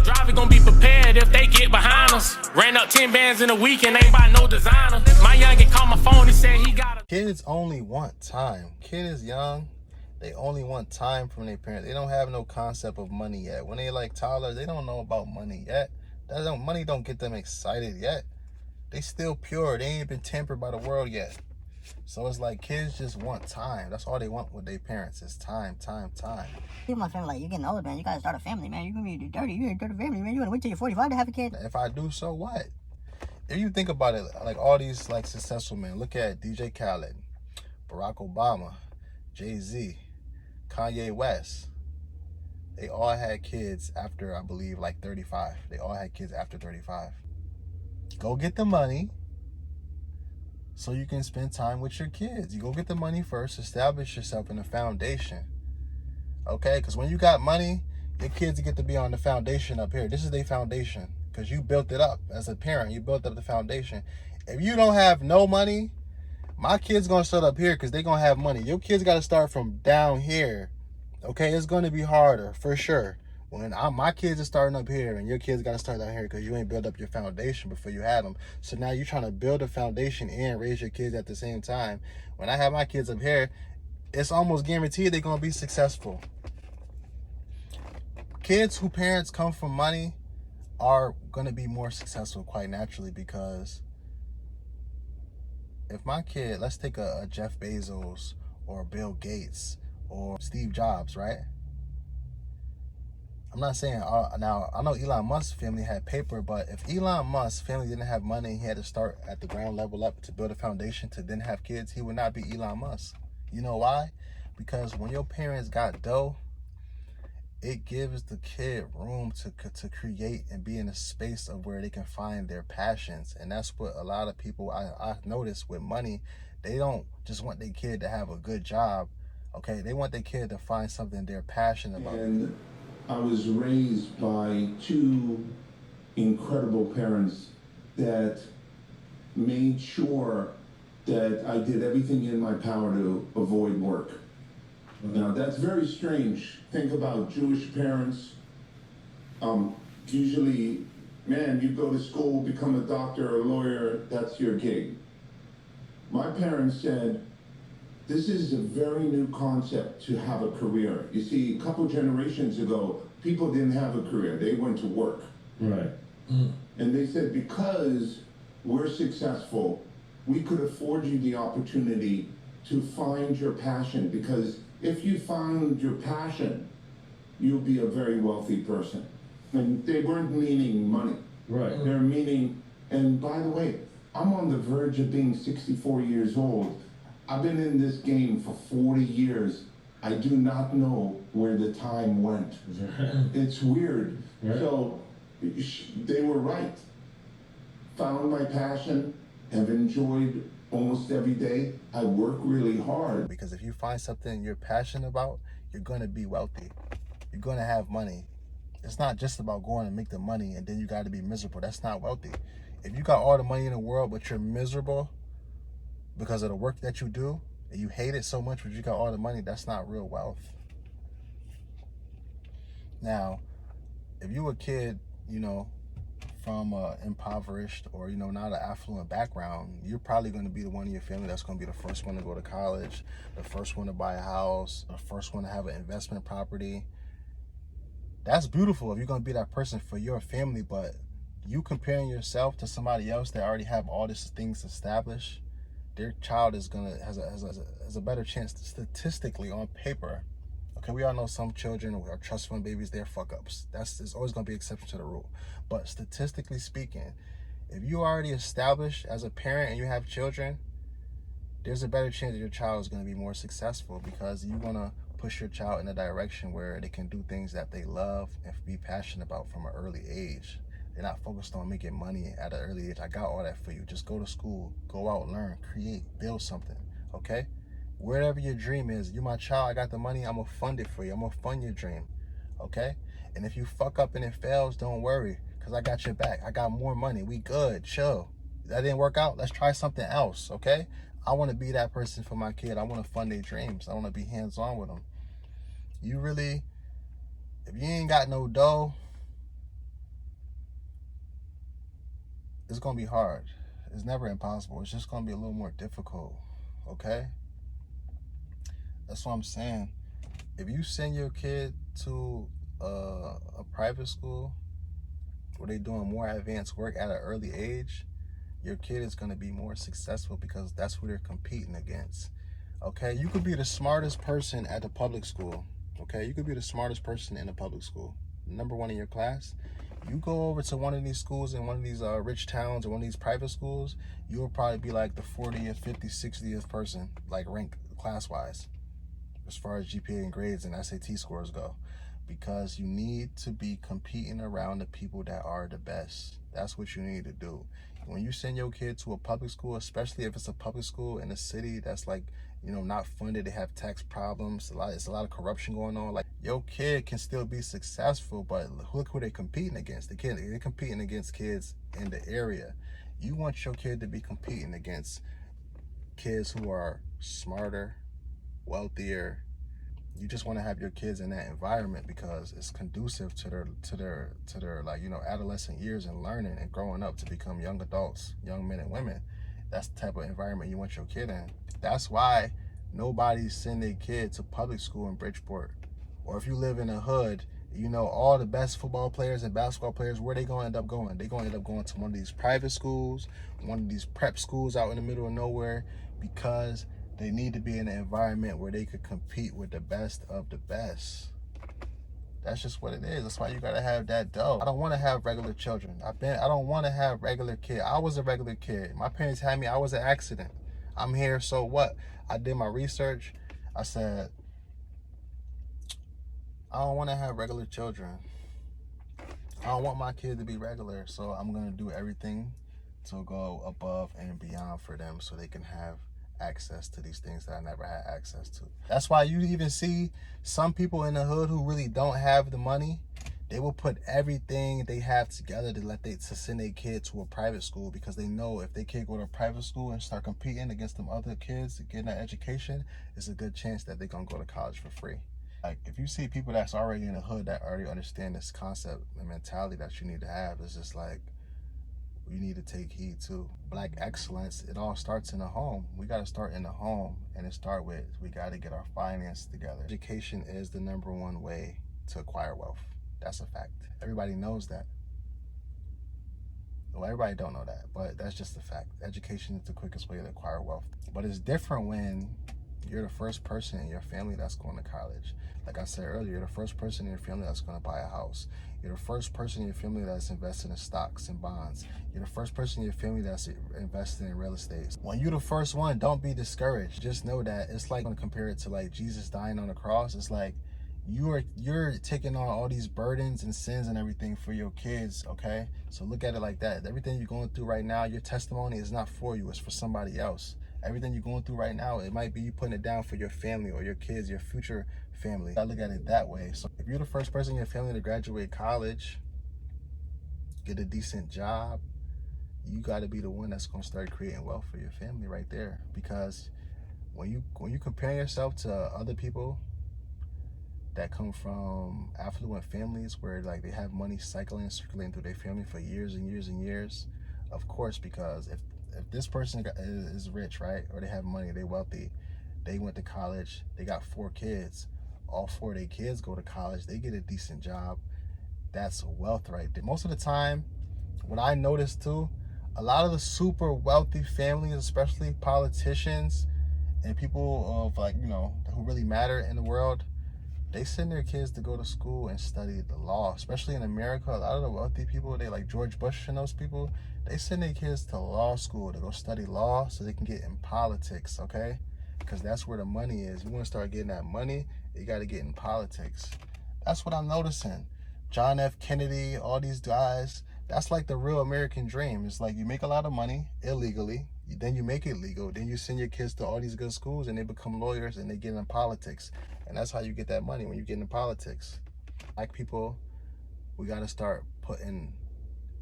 driver gonna be prepared if they get behind us. Ran up 10 bands in a week and ain't buy no designer. My youngin' called my phone and said he got a... Kids only want time. Kid is young. They only want time from their parents. They don't have no concept of money yet. When they like toddlers, they don't know about money yet. Money don't get them excited yet. They still pure. They ain't been tempered by the world yet. So it's like kids just want time. That's all they want with their parents is time. People my family like, you're getting old, man. You gotta start a family, man. You're gonna be dirty. You're gonna start a family, man. You wanna wait till you're 45 to have a kid? If I do, so what? If you think about it, like all these like successful men, look at DJ Khaled, Barack Obama, Jay-Z, Kanye West. They all had kids after, I believe, like 35. They all had kids after 35. Go get the money so you can spend time with your kids. You go get the money first, establish yourself in a foundation. Okay? Because when you got money, your kids get to be on the foundation up here. This is their foundation because you built it up. As a parent, you built up the foundation. If you don't have no money, my kids going to start up here because they're going to have money. Your kids got to start from down here. Okay? It's going to be harder for sure. When my kids are starting up here and your kids got to start down here because you ain't built up your foundation before you had them. So now you're trying to build a foundation and raise your kids at the same time. When I have my kids up here, it's almost guaranteed they're going to be successful. Kids whose parents come from money are going to be more successful quite naturally because if my kid, let's take a Jeff Bezos or Bill Gates or Steve Jobs, right? I'm not saying, now, I know Elon Musk's family had paper, but if Elon Musk's family didn't have money, he had to start at the ground level up to build a foundation to then have kids, he would not be Elon Musk. You know why? Because when your parents got dough, it gives the kid room to create and be in a space of where they can find their passions. And that's what a lot of people, I notice with money, they don't just want their kid to have a good job, okay? They want their kid to find something they're passionate about. And I was raised by two incredible parents that made sure that I did everything in my power to avoid work. Now, that's very strange. Think about Jewish parents. Usually, man, you go to school, become a doctor or a lawyer, that's your gig. My parents said, this is a very new concept to have a career. You see, a couple generations ago, people didn't have a career. They went to work. Right. And they said, because we're successful, we could afford you the opportunity to find your passion. Because if you find your passion, you'll be a very wealthy person. And they weren't meaning money. Right. They're meaning, and by the way, I'm on the verge of being 64 years old. I've been in this game for 40 years. I do not know where the time went. It's weird. Right. So they were right. Found my passion, have enjoyed almost every day. I work really hard. Because if you find something you're passionate about, you're going to be wealthy. You're going to have money. It's not just about going and make the money and then you got to be miserable. That's not wealthy. If you got all the money in the world but you're miserable because of the work that you do, and you hate it so much but you got all the money, that's not real wealth. Now, if you a kid, you know, from impoverished or, you know, not an affluent background, you're probably going to be the one in your family that's going to be the first one to go to college, the first one to buy a house, the first one to have an investment property. That's beautiful if you're going to be that person for your family, but you comparing yourself to somebody else that already have all these things established, their child is gonna has a better chance to, statistically on paper. Okay, we all know some children or trust fund babies, they're fuck ups. There's always gonna be exception to the rule. But statistically speaking, if you already established as a parent and you have children, there's a better chance that your child is gonna be more successful because you wanna push your child in a direction where they can do things that they love and be passionate about from an early age. They're not focused on making money at an early age. I got all that for you. Just go to school, go out, learn, create, build something, okay? Wherever your dream is, you're my child, I got the money, I'm gonna fund it for you. I'm gonna fund your dream, okay? And if you fuck up and it fails, don't worry, because I got your back. I got more money, we good, chill. That didn't work out, let's try something else, okay? I wanna be that person for my kid. I wanna fund their dreams. I wanna be hands-on with them. You really, if you ain't got no dough, It's gonna be hard. It's never impossible. It's just gonna be a little more difficult, okay? That's what I'm saying. If you send your kid to a private school where they're doing more advanced work at an early age, your kid is gonna be more successful because that's who they're competing against. Okay, you could be the smartest person at the public school. Okay, you could be the smartest person in the public school, number one in your class. You go over to one of these schools in one of these rich towns or one of these private schools, you'll probably be like the 40th, 50th, 60th person, like ranked class-wise, as far as GPA and grades and SAT scores go, because you need to be competing around the people that are the best. That's what you need to do. When you send your kid to a public school, especially if it's a public school in a city that's like, you know, not funded, they have tax problems, it's a lot of corruption going on. Like, your kid can still be successful, but look who they're competing against. They're competing against kids in the area. You want your kid to be competing against kids who are smarter, wealthier. You just want to have your kids in that environment because it's conducive to their like, you know, adolescent years and learning and growing up to become young adults, young men and women. That's the type of environment you want your kid in. That's why nobody send their kid to public school in Bridgeport. Or if you live in a hood, you know, all the best football players and basketball players, where they gonna end up going? They gonna end up going to one of these private schools, one of these prep schools out in the middle of nowhere, because they need to be in an environment where they could compete with the best of the best. That's just what it is. That's why you gotta have that dough. I don't want to have regular children. I don't want to have regular kids. I was a regular kid. My parents had me. I was an accident. I'm here, so what? I did my research. I said, I don't want to have regular children. I don't want my kid to be regular, so I'm gonna do everything to go above and beyond for them so they can have access to these things that I never had access to. That's why you even see some people in the hood who really don't have the money. They will put everything they have together to send their kid to a private school, because they know if their kid go to a private school and start competing against them other kids getting that education, it's a good chance that they're gonna go to college for free. Like, if you see people that's already in the hood that already understand this concept and mentality that you need to have, it's just like, we need to take heed too. Black excellence, it all starts in the home. We got to start in the home, and it start with, we got to get our finances together. Education is the #1 way to acquire wealth. That's a fact. Everybody knows that. Well, everybody don't know that, but that's just a fact. Education is the quickest way to acquire wealth. But it's different when you're the first person in your family that's going to college. Like I said earlier, you're the first person in your family that's going to buy a house. You're the first person in your family that's invested in stocks and bonds. You're the first person in your family that's invested in real estate. When you're the first one, don't be discouraged. Just know that it's like, when I compare it to like Jesus dying on the cross, it's like you're taking on all these burdens and sins and everything for your kids, okay? So look at it like that. Everything you're going through right now, your testimony is not for you, it's for somebody else. Everything you're going through right now, it might be you putting it down for your family or your kids, your future family. I look at it that way. So if you're the first person in your family to graduate college, get a decent job, you got to be the one that's going to start creating wealth for your family right there. Because when you compare yourself to other people that come from affluent families where like they have money circulating through their family for years and years and years, of course, because if this person is rich, right, or they have money, they wealthy, they went to college, they got 4 kids, all 4 of their kids go to college, they get a decent job, that's wealth right there. Most of the time, what I noticed too, a lot of the super wealthy families, especially politicians and people of like, you know, who really matter in the world, they send their kids to go to school and study the law. Especially in America, a lot of the wealthy people, they like George Bush and those people, they send their kids to law school to go study law so they can get in politics, okay? Because that's where the money is. You want to start getting that money, you got to get in politics. That's what I'm noticing. John F. Kennedy, all these guys, that's like the real American dream. It's like you make a lot of money illegally, then you make it legal, then you send your kids to all these good schools and they become lawyers and they get in politics. And that's how you get that money, when you get into politics. Black people, we got to start putting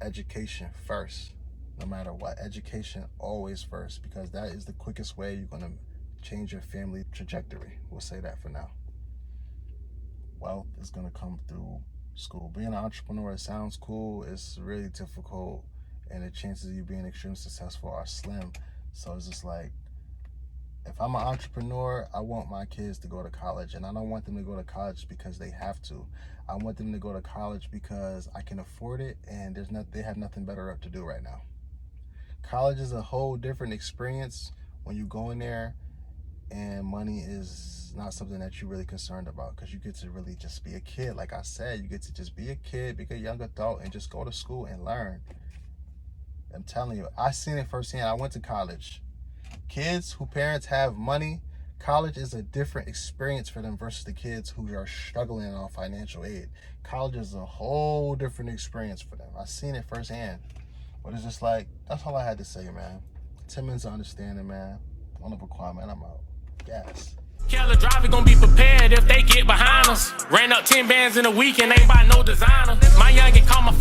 education first, no matter what. Education always first, because that is the quickest way you're going to change your family trajectory. We'll say that for now. Wealth is going to come through school. Being an entrepreneur, it sounds cool. It's really difficult and the chances of you being extremely successful are slim. So it's just like, if I'm an entrepreneur, I want my kids to go to college, and I don't want them to go to college because they have to. I want them to go to college because I can afford it, and they have nothing better to do right now. College is a whole different experience when you go in there, and money is not something that you're really concerned about, because you get to really just be a kid. Like I said, you get to just be a kid, be a young adult, and just go to school and learn. I'm telling you, I seen it firsthand. I went to college. Kids whose parents have money, college is a different experience for them versus the kids who are struggling on financial aid. College is a whole different experience for them. I seen it firsthand. But it's just like, that's all I had to say, man. 10 minutes of understanding, man. On the Kwame, man, I'm out. Gas. Keller driver gonna be prepared if they get behind us. Ran up 10 bands in a week and ain't buy no designer. My youngin' call my